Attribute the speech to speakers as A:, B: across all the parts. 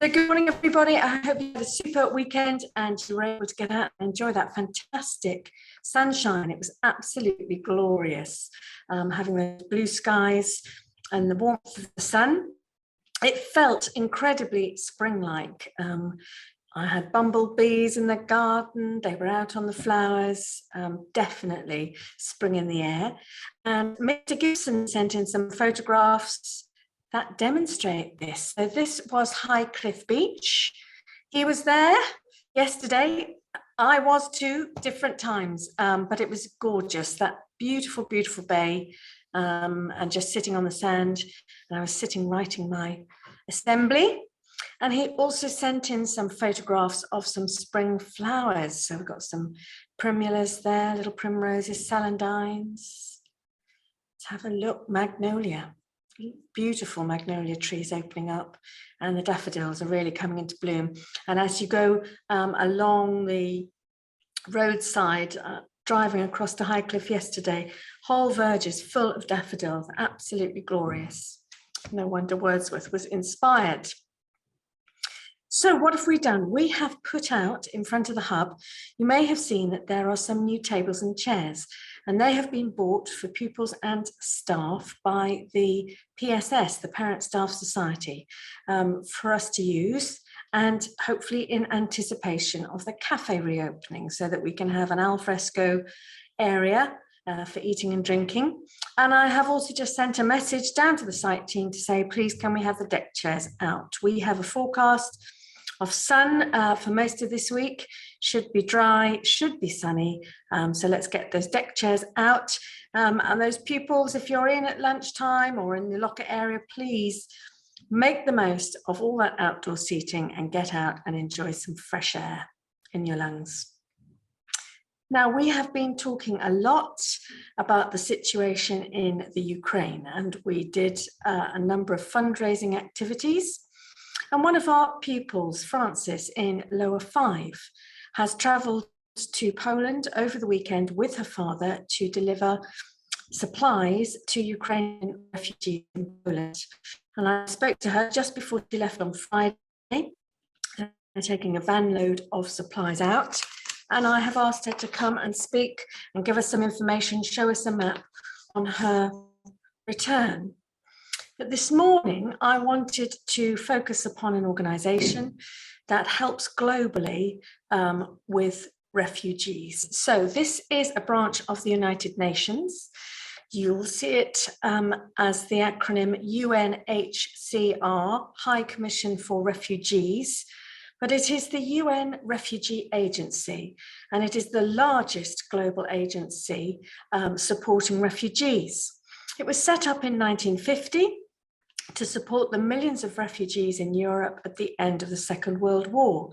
A: So good morning, everybody. I hope you had a super weekend and you were able to get out and enjoy that fantastic sunshine. It was absolutely glorious, having those blue skies and the warmth of the sun. It felt incredibly spring-like. I had bumblebees in the garden. They were out on the flowers, definitely spring in the air. And Mr. Gibson sent in some photographs that demonstrate this. So this was High Cliff Beach. He was there yesterday. I was too, different times, but it was gorgeous. That beautiful, beautiful bay, and just sitting on the sand. And I was sitting writing my assembly. And he also sent in some photographs of some spring flowers. So we've got some primulas there, little primroses, celandines. Let's have a look. Magnolia. Beautiful magnolia trees opening up, and the daffodils are really coming into bloom. And as you go along the roadside, driving across to High Cliff yesterday, whole verges full of daffodils, absolutely glorious. No wonder Wordsworth was inspired. So what have we done? We have put out in front of the hub, you may have seen that there are some new tables and chairs, and they have been bought for pupils and staff by the PSS, the Parent Staff Society, for us to use, and hopefully in anticipation of the cafe reopening, so that we can have an alfresco area for eating and drinking. And I have also just sent a message down to the site team to say, please, can we have the deck chairs out? We have a forecast of sun for most of this week. Should be dry, should be sunny. So let's get those deck chairs out. And those pupils, if you're in at lunchtime or in the locker area, please make the most of all that outdoor seating and get out and enjoy some fresh air in your lungs. Now, we have been talking a lot about the situation in the Ukraine, and we did a number of fundraising activities. And one of our pupils, Frances, in Lower 5, has travelled to Poland over the weekend with her father to deliver supplies to Ukrainian refugees in Poland. And I spoke to her just before she left on Friday, taking a van load of supplies out. And I have asked her to come and speak and give us some information, show us a map on her return. But this morning, I wanted to focus upon an organisation that helps globally with refugees. So this is a branch of the United Nations. You'll see it as the acronym UNHCR, High Commission for Refugees. But it is the UN Refugee Agency, and it is the largest global agency supporting refugees. It was set up in 1950 to support the millions of refugees in Europe at the end of the Second World War.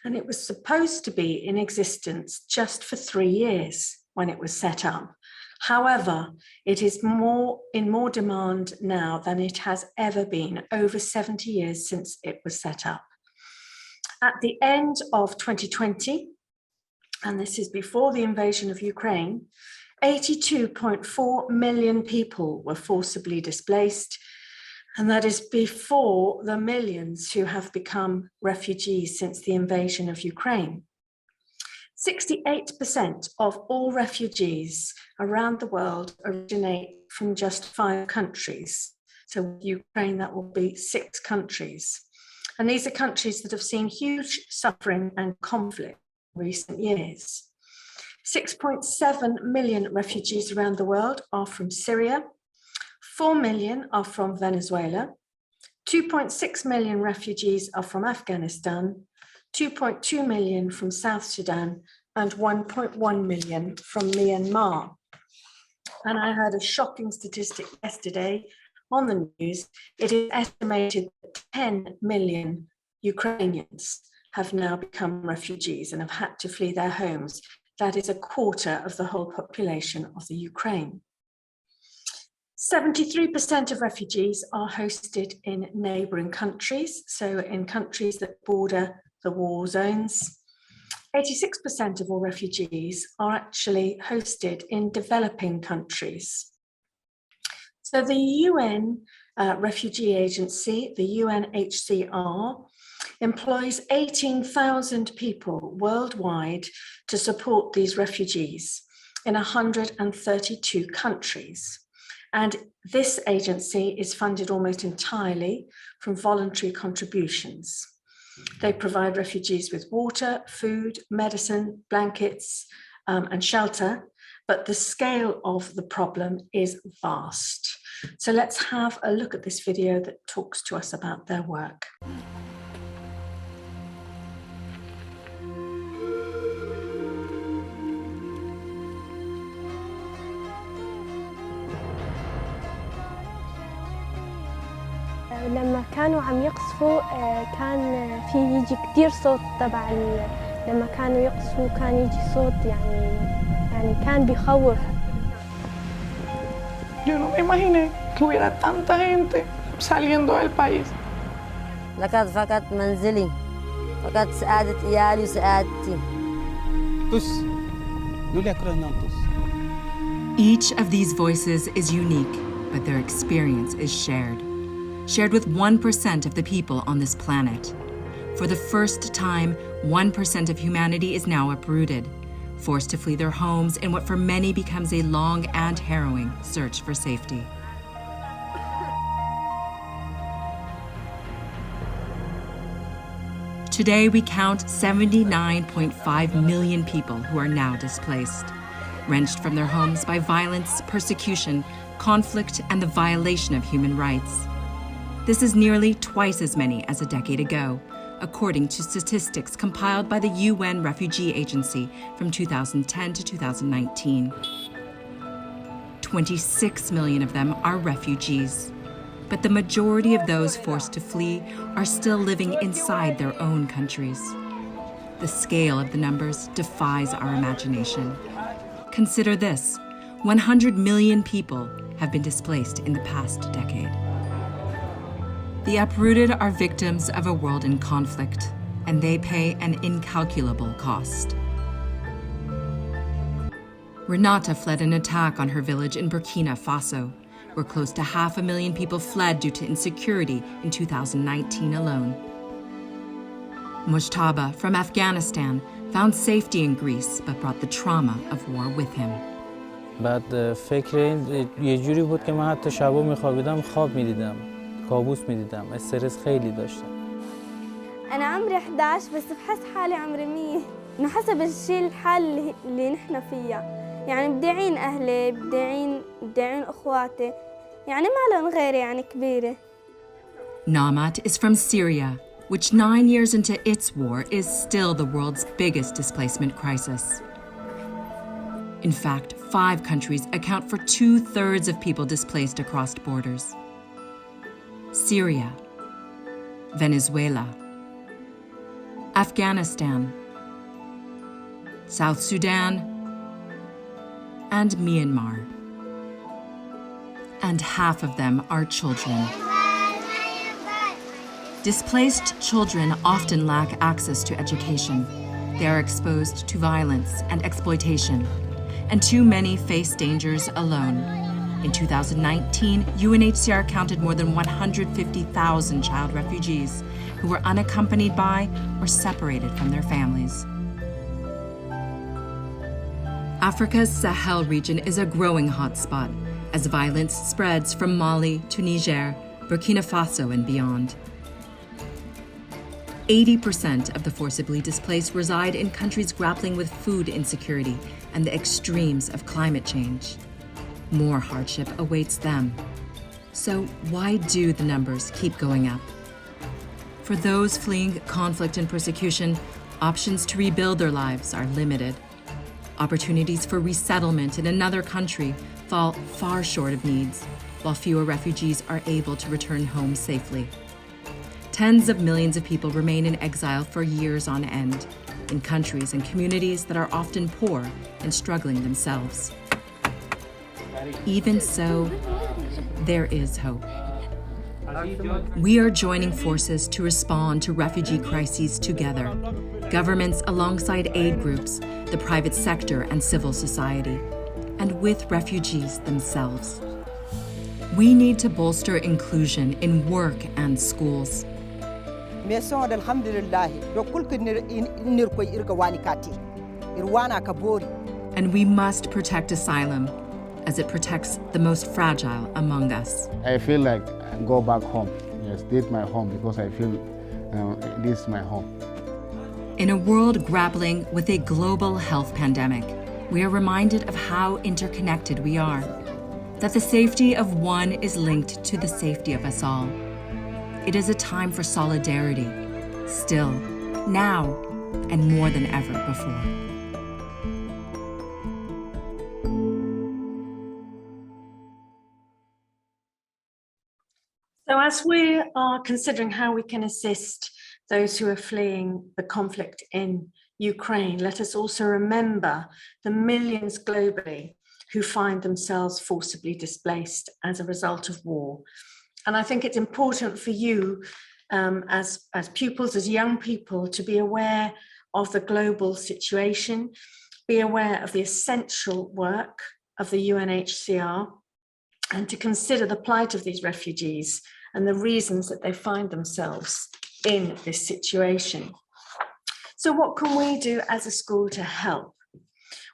A: And it was supposed to be in existence just for 3 years when it was set up. However, it is in more demand now than it has ever been, over 70 years since it was set up. At the end of 2020, and this is before the invasion of Ukraine, 82.4 million people were forcibly displaced, and that is before the millions who have become refugees since the invasion of Ukraine. 68% of all refugees around the world originate from just 5 countries. So with Ukraine, that will be 6 countries. And these are countries that have seen huge suffering and conflict in recent years. 6.7 million refugees around the world are from Syria. 4 million are from Venezuela. 2.6 million refugees are from Afghanistan. 2.2 million from South Sudan, and 1.1 million from Myanmar. And I heard a shocking statistic yesterday on the news. It is estimated that 10 million Ukrainians have now become refugees and have had to flee their homes. That is a quarter of the whole population of the Ukraine. 73% of refugees are hosted in neighbouring countries, so in countries that border the war zones. 86% of all refugees are actually hosted in developing countries. So the UN Refugee Agency, the UNHCR, employs 18,000 people worldwide to support these refugees in 132 countries. And this agency is funded almost entirely from voluntary contributions. They provide refugees with water, food, medicine, blankets, and shelter, but the scale of the problem is vast. So let's have a look at this video that talks to us about their work.
B: لما كانوا عم يقصفوا كان في يجي كتير صوت تبع لما كانوا يقصفوا كان يجي صوت يعني كان بيخوف.
C: Yo no me imaginé que hubiera tanta gente saliendo del país.
D: لقد فقدت منزلي، فقدت سعادة عيالي وسعادتي.
E: Each of these voices is unique, but their experience is shared with 1% of the people on this planet. For the first time, 1% of humanity is now uprooted, forced to flee their homes in what for many becomes a long and harrowing search for safety. Today, we count 79.5 million people who are now displaced, wrenched from their homes by violence, persecution, conflict, and the violation of human rights. This is nearly twice as many as a decade ago, according to statistics compiled by the UN Refugee Agency from 2010 to 2019. 26 million of them are refugees, but the majority of those forced to flee are still living inside their own countries. The scale of the numbers defies our imagination. Consider this: 100 million people have been displaced in the past decade. The uprooted are victims of a world in conflict, and they pay an incalculable cost. Renata fled an attack on her village in Burkina Faso, where close to 500,000 people fled due to insecurity in 2019 alone. Mujtaba from Afghanistan found safety in Greece, but brought the trauma of war with him.
F: بعد فکر این یه جوری بود که من حتی شبا میخوابیدم خواب میدیدم، کابوس میدیدم، استرس خیلی داشتم.
B: أنا عمري 11 بس بحس حالي عمري 100 إنه حسب الشيء الحال اللي نحن فيها، يعني بدي أعين أهلي، بدي أعين أخواتي، يعني ما لهم غيري يعني كبيرة.
E: Namat is from Syria, which 9 years into its war is still the world's biggest displacement crisis. In fact, 5 countries account for 2/3 of people displaced across borders: Syria, Venezuela, Afghanistan, South Sudan, and Myanmar. And half of them are children. Displaced children often lack access to education. They are exposed to violence and exploitation, and too many face dangers alone. In 2019, UNHCR counted more than 150,000 child refugees who were unaccompanied by or separated from their families. Africa's Sahel region is a growing hotspot as violence spreads from Mali to Niger, Burkina Faso, and beyond. 80% of the forcibly displaced reside in countries grappling with food insecurity and the extremes of climate change. More hardship awaits them. So why do the numbers keep going up? For those fleeing conflict and persecution, options to rebuild their lives are limited. Opportunities for resettlement in another country fall far short of needs, while fewer refugees are able to return home safely. Tens of millions of people remain in exile for years on end, in countries and communities that are often poor and struggling themselves. Even so, there is hope. We are joining forces to respond to refugee crises together, governments alongside aid groups, the private sector and civil society, and with refugees themselves. We need to bolster inclusion in work and schools.
G: Maison alhamdulillah do kulku nirkoy irga wani kati irwana kabori.
E: And we must protect asylum as it protects the most fragile among us.
H: I feel like I go back home. Yes, this is my home because I feel this is my home.
E: In a world grappling with a global health pandemic, we are reminded of how interconnected we are, that the safety of one is linked to the safety of us all. It is a time for solidarity, still, now, and more than ever before.
A: So as we are considering how we can assist those who are fleeing the conflict in Ukraine, let us also remember the millions globally who find themselves forcibly displaced as a result of war. And I think it's important for you as pupils, as young people, to be aware of the global situation, be aware of the essential work of the UNHCR, and to consider the plight of these refugees and the reasons that they find themselves in this situation. So what can we do as a school to help?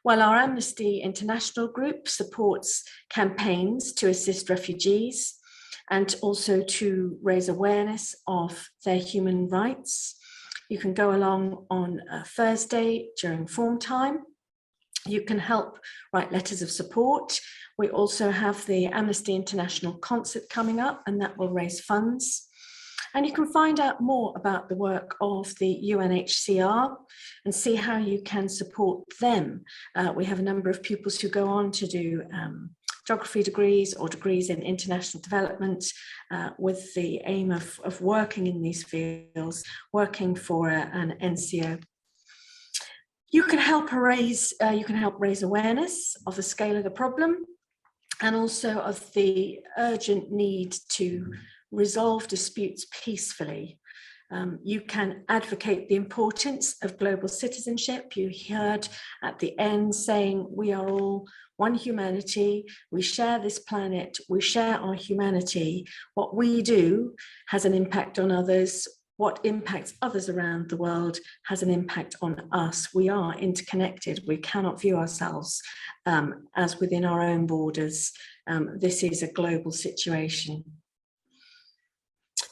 A: Well, our Amnesty International group supports campaigns to assist refugees and also to raise awareness of their human rights. You can go along on a Thursday during form time. You can help write letters of support. We also have the Amnesty International concert coming up, and that will raise funds. And you can find out more about the work of the UNHCR and see how you can support them. We have a number of pupils who go on to do geography degrees or degrees in international development with the aim of working in these fields, working for an NCO. You can help raise awareness of the scale of the problem and also of the urgent need to resolve disputes peacefully. You can advocate the importance of global citizenship. You heard at the end saying we are all one humanity, we share this planet, we share our humanity. What we do has an impact on others. What impacts others around the world has an impact on us. We are interconnected. We cannot view ourselves as within our own borders. This is a global situation.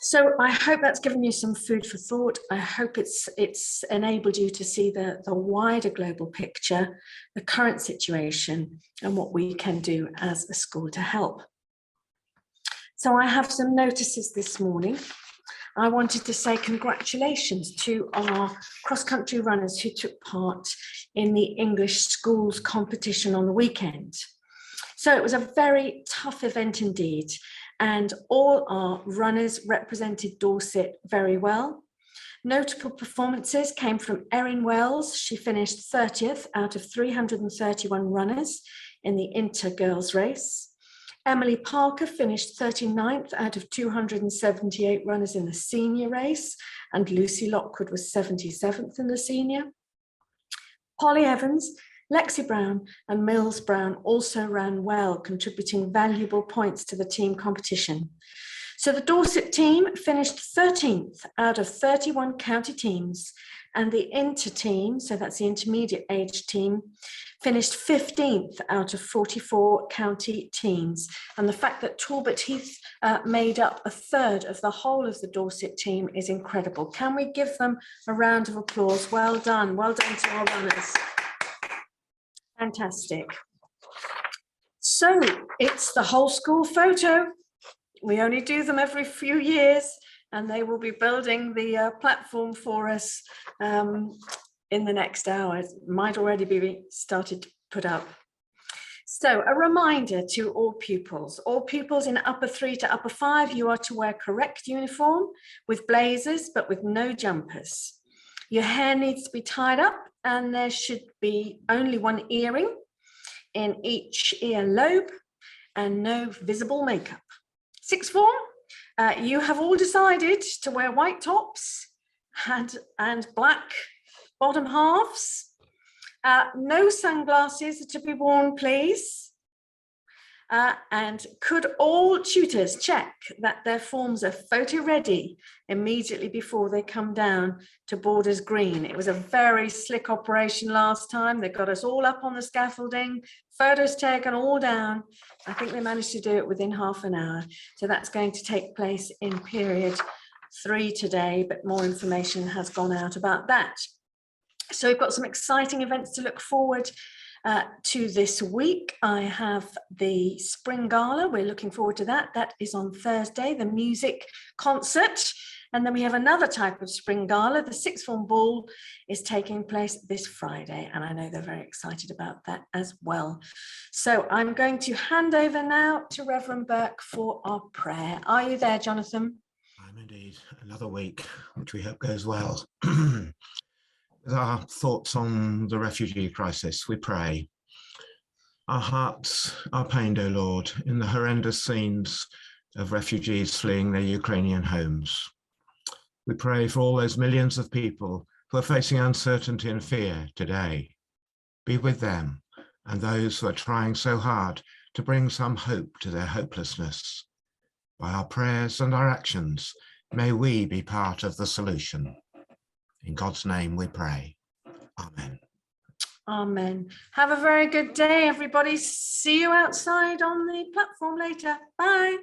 A: So I hope that's given you some food for thought. I hope it's enabled you to see the wider global picture, the current situation, and what we can do as a school to help. So I have some notices this morning. I wanted to say congratulations to our cross-country runners who took part in the English schools competition on the weekend. So it was a very tough event indeed, and all our runners represented Dorset very well. Notable performances came from Erin Wells. She finished 30th out of 331 runners in the inter-girls race. Emily Parker finished 39th out of 278 runners in the senior race, and Lucy Lockwood was 77th in the senior. Polly Evans, Lexi Brown and Mills Brown also ran well, contributing valuable points to the team competition. So the Dorset team finished 13th out of 31 county teams, and the inter team, so that's the intermediate age team, finished 15th out of 44 county teams. And the fact that Talbot Heath made up a third of the whole of the Dorset team is incredible. Can we give them a round of applause? Well done to our runners. Fantastic. So it's the whole school photo. We only do them every few years, and they will be building the platform for us in the next hour. It might already be started to put up. So a reminder to all pupils in upper 3 to upper 5, you are to wear correct uniform with blazers, but with no jumpers. Your hair needs to be tied up, and there should be only one earring in each ear lobe and no visible makeup. Sixth form, you have all decided to wear white tops and black bottom halves. No sunglasses are to be worn, please. And could all tutors check that their forms are photo ready immediately before they come down to Borders Green? It was a very slick operation last time. They got us all up on the scaffolding, photos taken all down. I think they managed to do it within half an hour. So that's going to take place in period 3 today, but more information has gone out about that. So we've got some exciting events to look forward to this week. I have the Spring Gala. We're looking forward to that. That is on Thursday, the music concert. And then we have another type of Spring Gala. The Sixth Form Ball is taking place this Friday. And I know they're very excited about that as well. So I'm going to hand over now to Reverend Burke for our prayer. Are you there, Jonathan?
I: I'm indeed. Another week, which we hope goes well. With our thoughts on the refugee crisis, we pray. Our hearts are pained, O Lord, in the horrendous scenes of refugees fleeing their Ukrainian homes. We pray for all those millions of people who are facing uncertainty and fear today. Be with them and those who are trying so hard to bring some hope to their hopelessness. By our prayers and our actions, may we be part of the solution. In God's name we pray. Amen.
A: Amen. Have a very good day, everybody. See you outside on the platform later. Bye.